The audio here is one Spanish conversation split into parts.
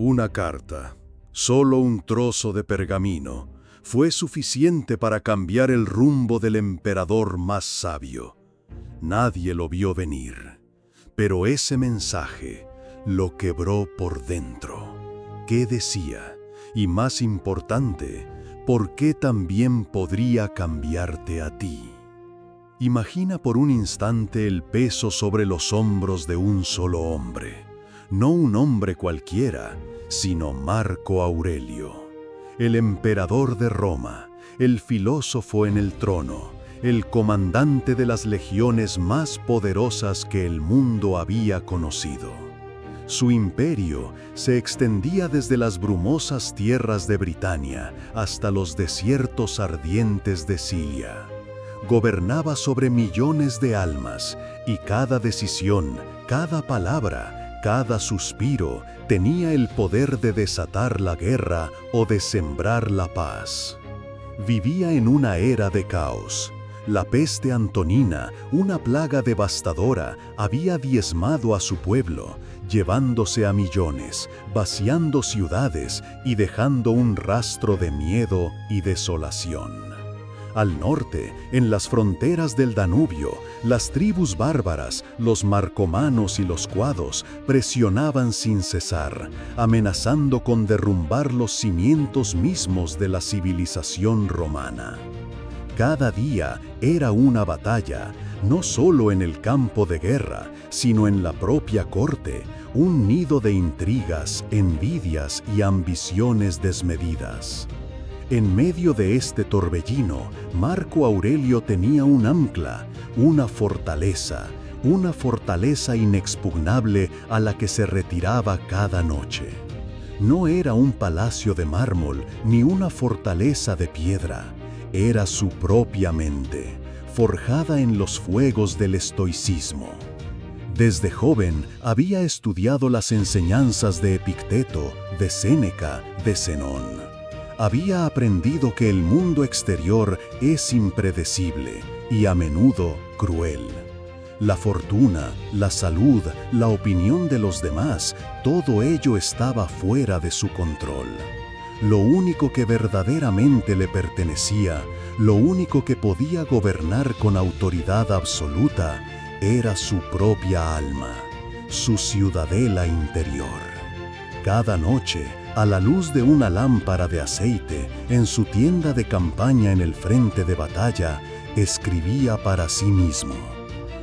Una carta, solo un trozo de pergamino, fue suficiente para cambiar el rumbo del emperador más sabio. Nadie lo vio venir, pero ese mensaje lo quebró por dentro. ¿Qué decía? Y más importante, ¿por qué también podría cambiarte a ti? Imagina por un instante el peso sobre los hombros de un solo hombre. No un hombre cualquiera, sino Marco Aurelio, el emperador de Roma, el filósofo en el trono, el comandante de las legiones más poderosas que el mundo había conocido. Su imperio se extendía desde las brumosas tierras de Britania hasta los desiertos ardientes de Siria. Gobernaba sobre millones de almas y cada decisión, cada palabra, cada suspiro tenía el poder de desatar la guerra o de sembrar la paz. Vivía en una era de caos. La peste antonina, una plaga devastadora, había diezmado a su pueblo, llevándose a millones, vaciando ciudades y dejando un rastro de miedo y desolación. Al norte, en las fronteras del Danubio, las tribus bárbaras, los marcomanos y los cuados, presionaban sin cesar, amenazando con derrumbar los cimientos mismos de la civilización romana. Cada día era una batalla, no solo en el campo de guerra, sino en la propia corte, un nido de intrigas, envidias y ambiciones desmedidas. En medio de este torbellino, Marco Aurelio tenía un ancla, una fortaleza inexpugnable a la que se retiraba cada noche. No era un palacio de mármol ni una fortaleza de piedra, era su propia mente, forjada en los fuegos del estoicismo. Desde joven había estudiado las enseñanzas de Epicteto, de Séneca, de Zenón. Había aprendido que el mundo exterior es impredecible y a menudo cruel. La fortuna, la salud, la opinión de los demás, todo ello estaba fuera de su control. Lo único que verdaderamente le pertenecía, lo único que podía gobernar con autoridad absoluta, era su propia alma, su ciudadela interior. Cada noche, a la luz de una lámpara de aceite, en su tienda de campaña en el frente de batalla, escribía para sí mismo.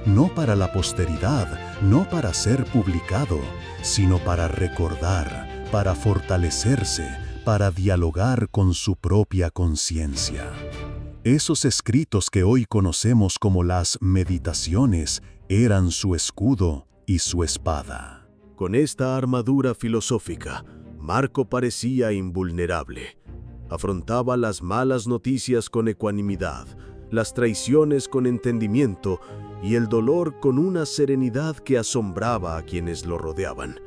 No para la posteridad, no para ser publicado, sino para recordar, para fortalecerse, para dialogar con su propia conciencia. Esos escritos que hoy conocemos como las Meditaciones eran su escudo y su espada. Con esta armadura filosófica, Marco parecía invulnerable. Afrontaba las malas noticias con ecuanimidad, las traiciones con entendimiento y el dolor con una serenidad que asombraba a quienes lo rodeaban.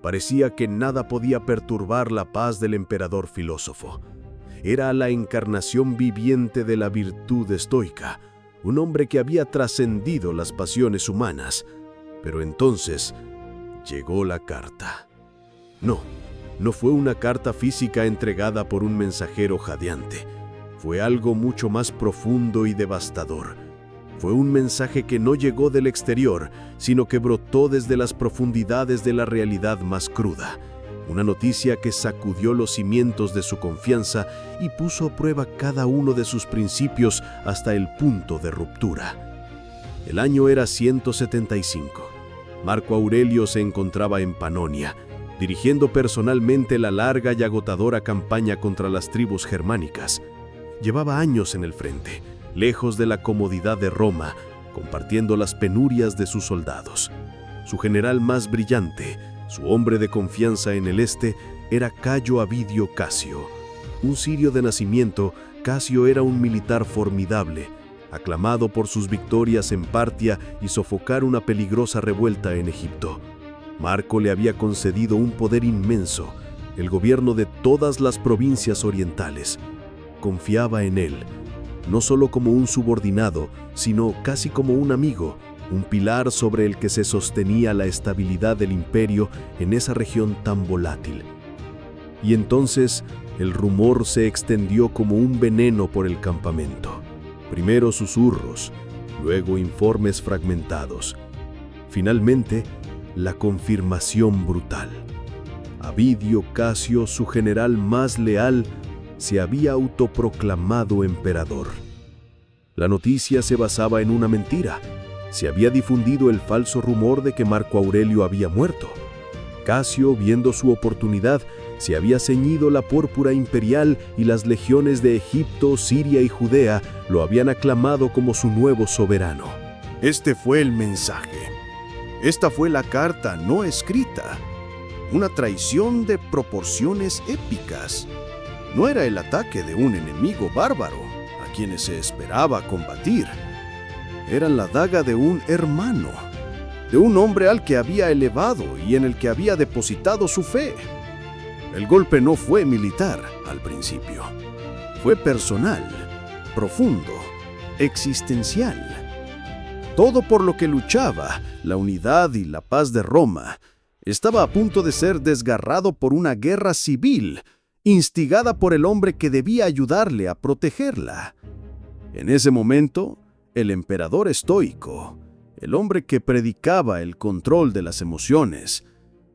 Parecía que nada podía perturbar la paz del emperador filósofo. Era la encarnación viviente de la virtud estoica, un hombre que había trascendido las pasiones humanas. Pero entonces llegó la carta. No fue una carta física entregada por un mensajero jadeante. Fue algo mucho más profundo y devastador. Fue un mensaje que no llegó del exterior, sino que brotó desde las profundidades de la realidad más cruda. Una noticia que sacudió los cimientos de su confianza y puso a prueba cada uno de sus principios hasta el punto de ruptura. El año era 175. Marco Aurelio se encontraba en Panonia, dirigiendo personalmente la larga y agotadora campaña contra las tribus germánicas. Llevaba años en el frente, lejos de la comodidad de Roma, compartiendo las penurias de sus soldados. Su general más brillante, su hombre de confianza en el este, era Cayo Avidio Casio. Un sirio de nacimiento, Casio era un militar formidable, aclamado por sus victorias en Partia y sofocar una peligrosa revuelta en Egipto. Marco le había concedido un poder inmenso, el gobierno de todas las provincias orientales. Confiaba en él, no solo como un subordinado, sino casi como un amigo, un pilar sobre el que se sostenía la estabilidad del imperio en esa región tan volátil, Y entonces el rumor se extendió como un veneno por el campamento. Primero susurros, luego informes fragmentados. Finalmente, la confirmación brutal. Avidio Casio, su general más leal, se había autoproclamado emperador. La noticia se basaba en una mentira. Se había difundido el falso rumor de que Marco Aurelio había muerto. Casio, viendo su oportunidad, se había ceñido la púrpura imperial y las legiones de Egipto, Siria y Judea lo habían aclamado como su nuevo soberano. Este fue el mensaje. Esta fue la carta no escrita. Una traición de proporciones épicas. No era el ataque de un enemigo bárbaro a quienes se esperaba combatir. Era la daga de un hermano, de un hombre al que había elevado y en el que había depositado su fe. El golpe no fue militar al principio. Fue personal, profundo, existencial. Todo por lo que luchaba, la unidad y la paz de Roma, estaba a punto de ser desgarrado por una guerra civil, instigada por el hombre que debía ayudarle a protegerla. En ese momento, el emperador estoico, el hombre que predicaba el control de las emociones,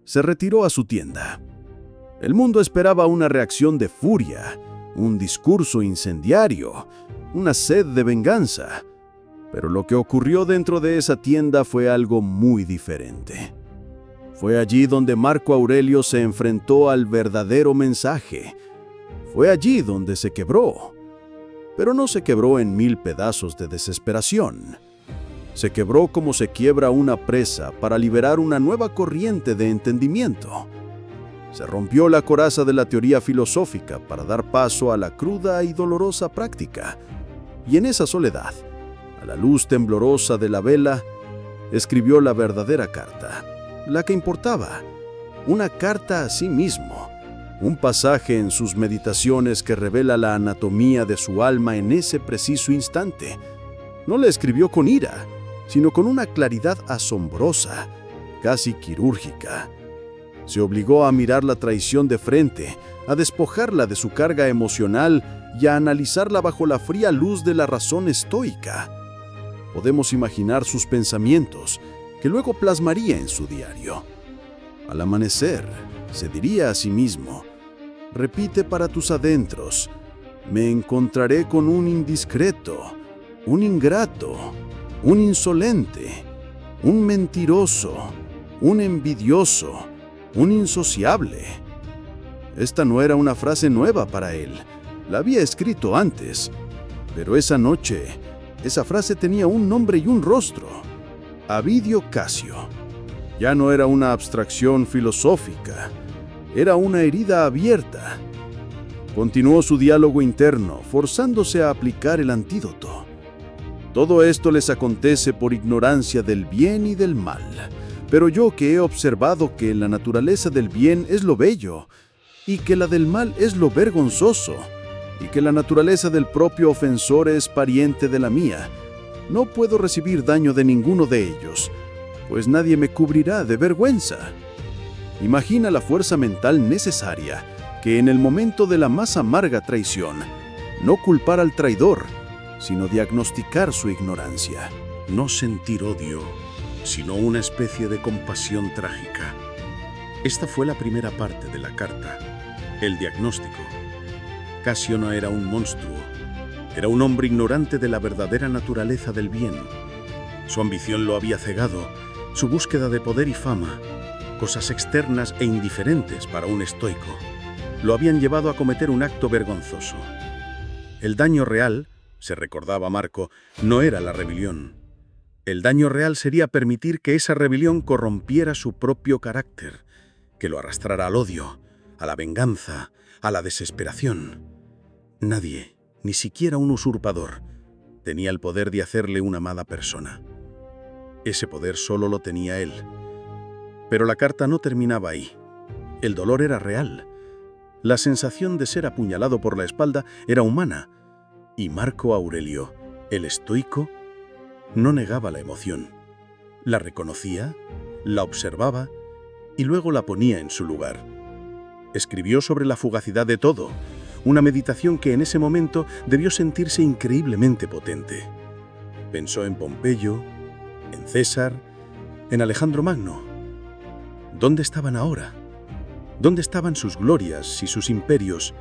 se retiró a su tienda. El mundo esperaba una reacción de furia, un discurso incendiario, una sed de venganza. Pero lo que ocurrió dentro de esa tienda fue algo muy diferente. Fue allí donde Marco Aurelio se enfrentó al verdadero mensaje. Fue allí donde se quebró. Pero no se quebró en 1000 pedazos de desesperación. Se quebró como se quiebra una presa para liberar una nueva corriente de entendimiento. Se rompió la coraza de la teoría filosófica para dar paso a la cruda y dolorosa práctica. Y en esa soledad, a la luz temblorosa de la vela, escribió la verdadera carta, la que importaba, una carta a sí mismo, un pasaje en sus meditaciones que revela la anatomía de su alma en ese preciso instante. No la escribió con ira, sino con una claridad asombrosa, casi quirúrgica. Se obligó a mirar la traición de frente, a despojarla de su carga emocional y a analizarla bajo la fría luz de la razón estoica. Podemos imaginar sus pensamientos, que luego plasmaría en su diario. Al amanecer, se diría a sí mismo: repite para tus adentros, me encontraré con un indiscreto, un ingrato, un insolente, un mentiroso, un envidioso, un insociable. Esta no era una frase nueva para él, la había escrito antes, pero esa noche, esa frase tenía un nombre y un rostro: Avidio Casio. Ya no era una abstracción filosófica, era una herida abierta. Continuó su diálogo interno, forzándose a aplicar el antídoto. Todo esto les acontece por ignorancia del bien y del mal, pero yo que he observado que la naturaleza del bien es lo bello, y que la del mal es lo vergonzoso, y que la naturaleza del propio ofensor es pariente de la mía, no puedo recibir daño de ninguno de ellos, pues nadie me cubrirá de vergüenza. Imagina la fuerza mental necesaria que en el momento de la más amarga traición, no culpar al traidor, sino diagnosticar su ignorancia. No sentir odio, sino una especie de compasión trágica. Esta fue la primera parte de la carta, el diagnóstico. Casio no era un monstruo, era un hombre ignorante de la verdadera naturaleza del bien. Su ambición lo había cegado, su búsqueda de poder y fama, cosas externas e indiferentes para un estoico, lo habían llevado a cometer un acto vergonzoso. El daño real, se recordaba Marco, no era la rebelión. El daño real sería permitir que esa rebelión corrompiera su propio carácter, que lo arrastrara al odio, a la venganza, a la desesperación. Nadie, ni siquiera un usurpador, tenía el poder de hacerle una amada persona. Ese poder solo lo tenía él. Pero la carta no terminaba ahí. El dolor era real. La sensación de ser apuñalado por la espalda era humana. Y Marco Aurelio, el estoico, no negaba la emoción. La reconocía, la observaba y luego la ponía en su lugar. Escribió sobre la fugacidad de todo, una meditación que en ese momento debió sentirse increíblemente potente. Pensó en Pompeyo, en César, en Alejandro Magno. ¿Dónde estaban ahora? ¿Dónde estaban sus glorias y sus imperios?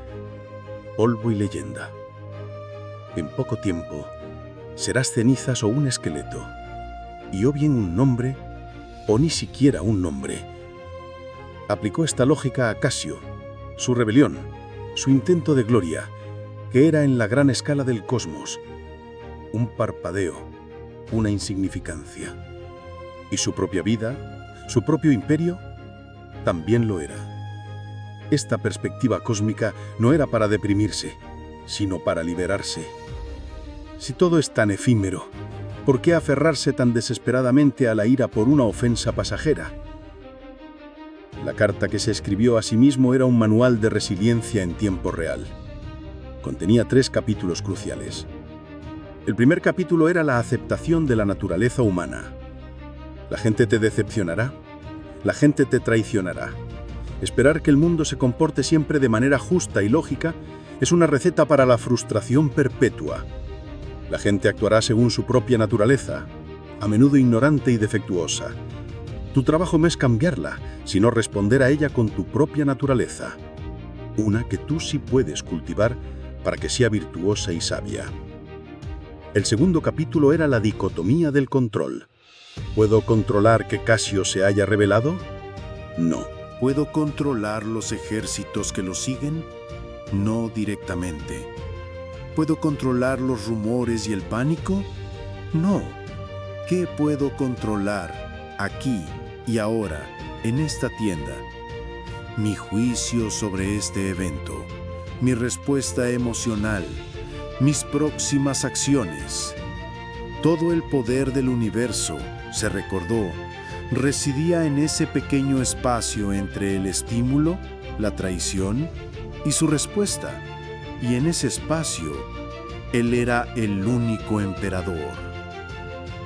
Polvo y leyenda. En poco tiempo, serás cenizas o un esqueleto, y o bien un nombre, o ni siquiera un nombre. Aplicó esta lógica a Casio, su rebelión, su intento de gloria, que era en la gran escala del cosmos, un parpadeo, una insignificancia. Y su propia vida, su propio imperio, también lo era. Esta perspectiva cósmica no era para deprimirse, sino para liberarse. Si todo es tan efímero, ¿por qué aferrarse tan desesperadamente a la ira por una ofensa pasajera? La carta que se escribió a sí mismo era un manual de resiliencia en tiempo real. Contenía 3 capítulos cruciales. El primer capítulo era la aceptación de la naturaleza humana. La gente te decepcionará, la gente te traicionará. Esperar que el mundo se comporte siempre de manera justa y lógica es una receta para la frustración perpetua. La gente actuará según su propia naturaleza, a menudo ignorante y defectuosa. Tu trabajo no es cambiarla, sino responder a ella con tu propia naturaleza, una que tú sí puedes cultivar para que sea virtuosa y sabia. El segundo capítulo era la dicotomía del control. ¿Puedo controlar que Casio se haya rebelado? No. ¿Puedo controlar los ejércitos que lo siguen? No directamente. ¿Puedo controlar los rumores y el pánico? No. ¿Qué puedo controlar aquí y ahora, en esta tienda? Mi juicio sobre este evento, mi respuesta emocional, mis próximas acciones. Todo el poder del universo, se recordó, residía en ese pequeño espacio entre el estímulo, la traición y su respuesta. Y en ese espacio, él era el único emperador.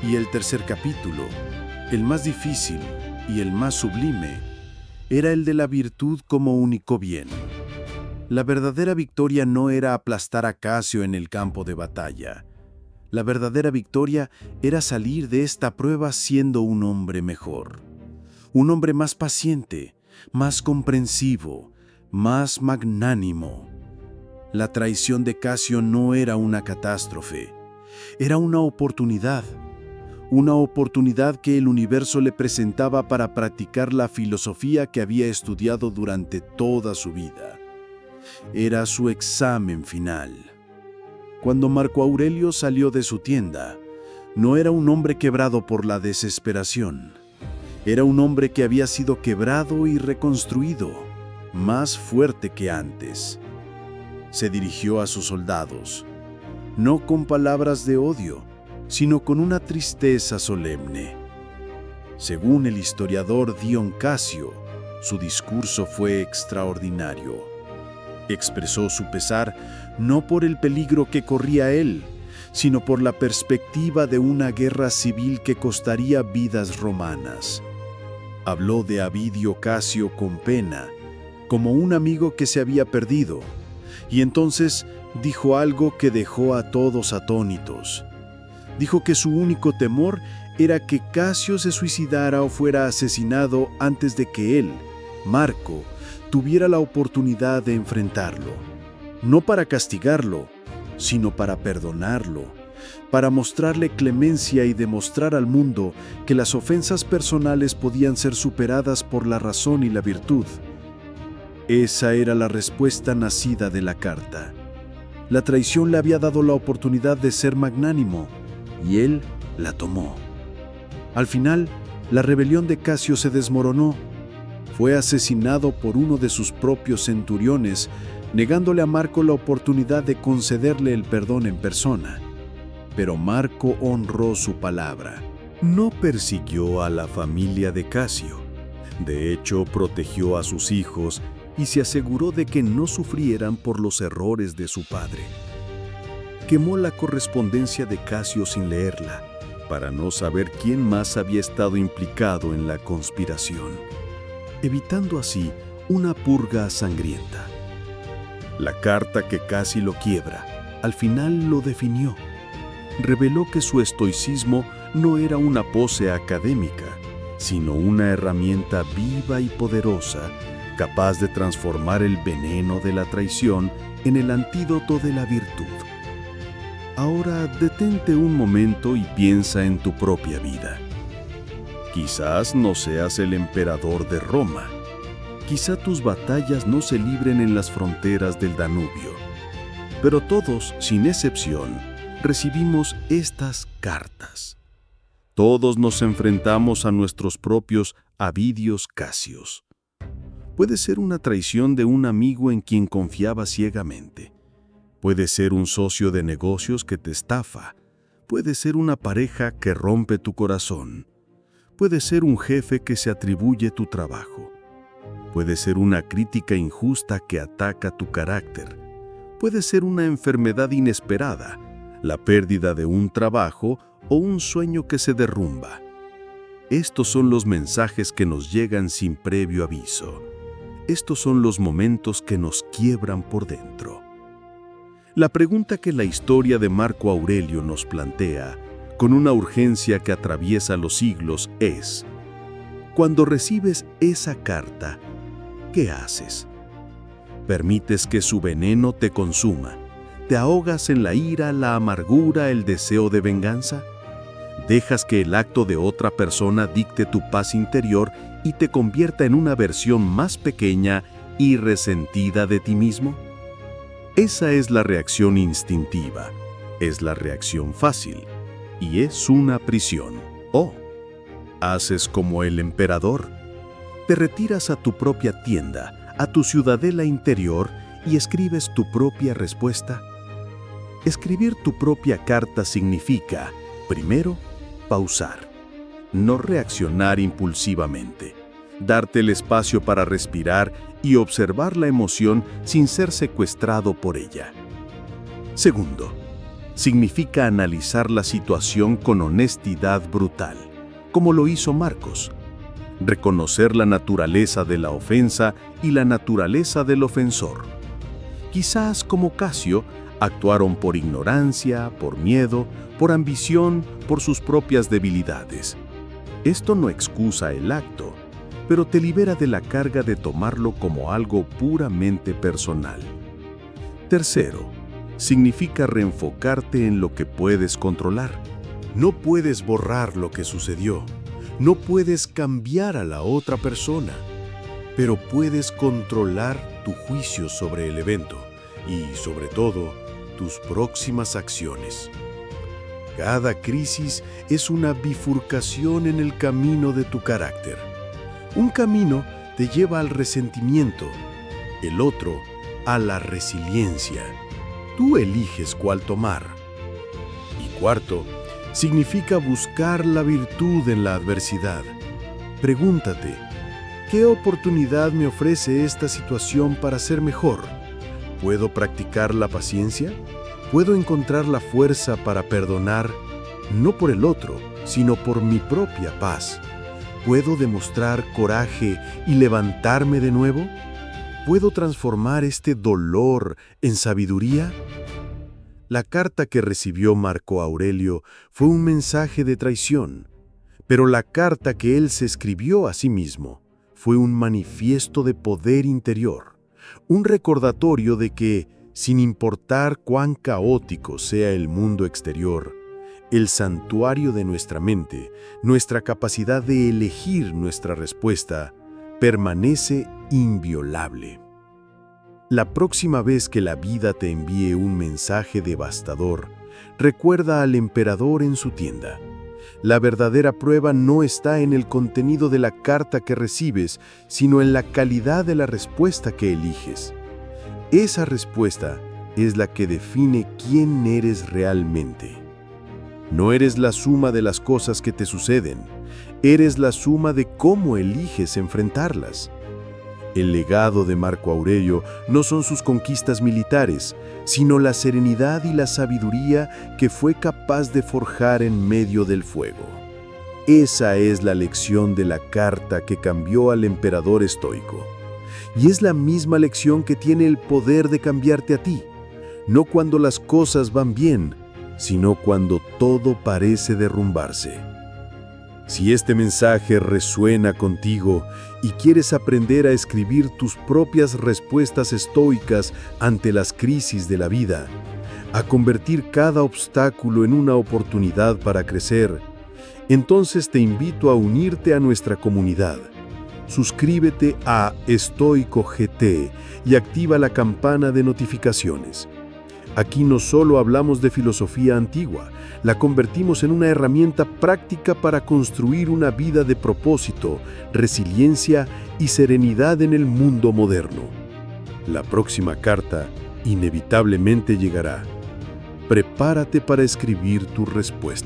Y el tercer capítulo, el más difícil y el más sublime, era el de la virtud como único bien. La verdadera victoria no era aplastar a Casio en el campo de batalla. La verdadera victoria era salir de esta prueba siendo un hombre mejor. Un hombre más paciente, más comprensivo, más magnánimo. La traición de Casio no era una catástrofe, era una oportunidad que el universo le presentaba para practicar la filosofía que había estudiado durante toda su vida. Era su examen final. Cuando Marco Aurelio salió de su tienda, no era un hombre quebrado por la desesperación. Era un hombre que había sido quebrado y reconstruido, más fuerte que antes. Se dirigió a sus soldados, no con palabras de odio, sino con una tristeza solemne. Según el historiador Dion Casio, su discurso fue extraordinario. Expresó su pesar no por el peligro que corría él, sino por la perspectiva de una guerra civil que costaría vidas romanas. Habló de Avidio Casio con pena, como un amigo que se había perdido, y entonces dijo algo que dejó a todos atónitos. Dijo que su único temor era que Casio se suicidara o fuera asesinado antes de que él, Marco, tuviera la oportunidad de enfrentarlo. No para castigarlo, sino para perdonarlo, para mostrarle clemencia y demostrar al mundo que las ofensas personales podían ser superadas por la razón y la virtud. Esa era la respuesta nacida de la carta. La traición le había dado la oportunidad de ser magnánimo, y él la tomó. Al final, la rebelión de Casio se desmoronó. Fue asesinado por uno de sus propios centuriones, negándole a Marco la oportunidad de concederle el perdón en persona. Pero Marco honró su palabra. No persiguió a la familia de Casio. De hecho, protegió a sus hijos y se aseguró de que no sufrieran por los errores de su padre. Quemó la correspondencia de Casio sin leerla, para no saber quién más había estado implicado en la conspiración, evitando así una purga sangrienta. La carta que casi lo quiebra, al final lo definió. Reveló que su estoicismo no era una pose académica, sino una herramienta viva y poderosa, capaz de transformar el veneno de la traición en el antídoto de la virtud. Ahora detente un momento y piensa en tu propia vida. Quizás no seas el emperador de Roma. Quizá tus batallas no se libren en las fronteras del Danubio. Pero todos, sin excepción, recibimos estas cartas. Todos nos enfrentamos a nuestros propios Avidios Casios. Puede ser una traición de un amigo en quien confiaba ciegamente. Puede ser un socio de negocios que te estafa. Puede ser una pareja que rompe tu corazón. Puede ser un jefe que se atribuye tu trabajo. Puede ser una crítica injusta que ataca tu carácter. Puede ser una enfermedad inesperada, la pérdida de un trabajo o un sueño que se derrumba. Estos son los mensajes que nos llegan sin previo aviso. Estos son los momentos que nos quiebran por dentro. La pregunta que la historia de Marco Aurelio nos plantea, con una urgencia que atraviesa los siglos, es: cuando recibes esa carta, ¿qué haces? ¿Permites que su veneno te consuma? ¿Te ahogas en la ira, la amargura, el deseo de venganza? ¿Dejas que el acto de otra persona dicte tu paz interior y te convierta en una versión más pequeña y resentida de ti mismo? Esa es la reacción instintiva, es la reacción fácil, y es una prisión. O haces como el emperador. Te retiras a tu propia tienda, a tu ciudadela interior, y escribes tu propia respuesta. Escribir tu propia carta significa, primero, pausar, no reaccionar impulsivamente, darte el espacio para respirar y observar la emoción sin ser secuestrado por ella. Segundo, significa analizar la situación con honestidad brutal, como lo hizo Marcos. Reconocer la naturaleza de la ofensa y la naturaleza del ofensor. Quizás, como Casio, actuaron por ignorancia, por miedo, por ambición, por sus propias debilidades. Esto no excusa el acto, pero te libera de la carga de tomarlo como algo puramente personal. Tercero, significa reenfocarte en lo que puedes controlar. No puedes borrar lo que sucedió, no puedes cambiar a la otra persona, pero puedes controlar tu juicio sobre el evento y, sobre todo, tus próximas acciones. Cada crisis es una bifurcación en el camino de tu carácter. Un camino te lleva al resentimiento, el otro a la resiliencia. Tú eliges cuál tomar. Y cuarto, significa buscar la virtud en la adversidad. Pregúntate, ¿qué oportunidad me ofrece esta situación para ser mejor? ¿Puedo practicar la paciencia? ¿Puedo encontrar la fuerza para perdonar, no por el otro, sino por mi propia paz? ¿Puedo demostrar coraje y levantarme de nuevo? ¿Puedo transformar este dolor en sabiduría? La carta que recibió Marco Aurelio fue un mensaje de traición, pero la carta que él se escribió a sí mismo fue un manifiesto de poder interior, un recordatorio de que, sin importar cuán caótico sea el mundo exterior, el santuario de nuestra mente, nuestra capacidad de elegir nuestra respuesta, permanece inviolable. La próxima vez que la vida te envíe un mensaje devastador, recuerda al emperador en su tienda. La verdadera prueba no está en el contenido de la carta que recibes, sino en la calidad de la respuesta que eliges. Esa respuesta es la que define quién eres realmente. No eres la suma de las cosas que te suceden, eres la suma de cómo eliges enfrentarlas. El legado de Marco Aurelio no son sus conquistas militares, sino la serenidad y la sabiduría que fue capaz de forjar en medio del fuego. Esa es la lección de la carta que cambió al emperador estoico. Y es la misma lección que tiene el poder de cambiarte a ti, no cuando las cosas van bien, sino cuando todo parece derrumbarse. Si este mensaje resuena contigo y quieres aprender a escribir tus propias respuestas estoicas ante las crisis de la vida, a convertir cada obstáculo en una oportunidad para crecer, entonces te invito a unirte a nuestra comunidad. Suscríbete a Estoico GT y activa la campana de notificaciones. Aquí no solo hablamos de filosofía antigua, la convertimos en una herramienta práctica para construir una vida de propósito, resiliencia y serenidad en el mundo moderno. La próxima carta inevitablemente llegará. Prepárate para escribir tu respuesta.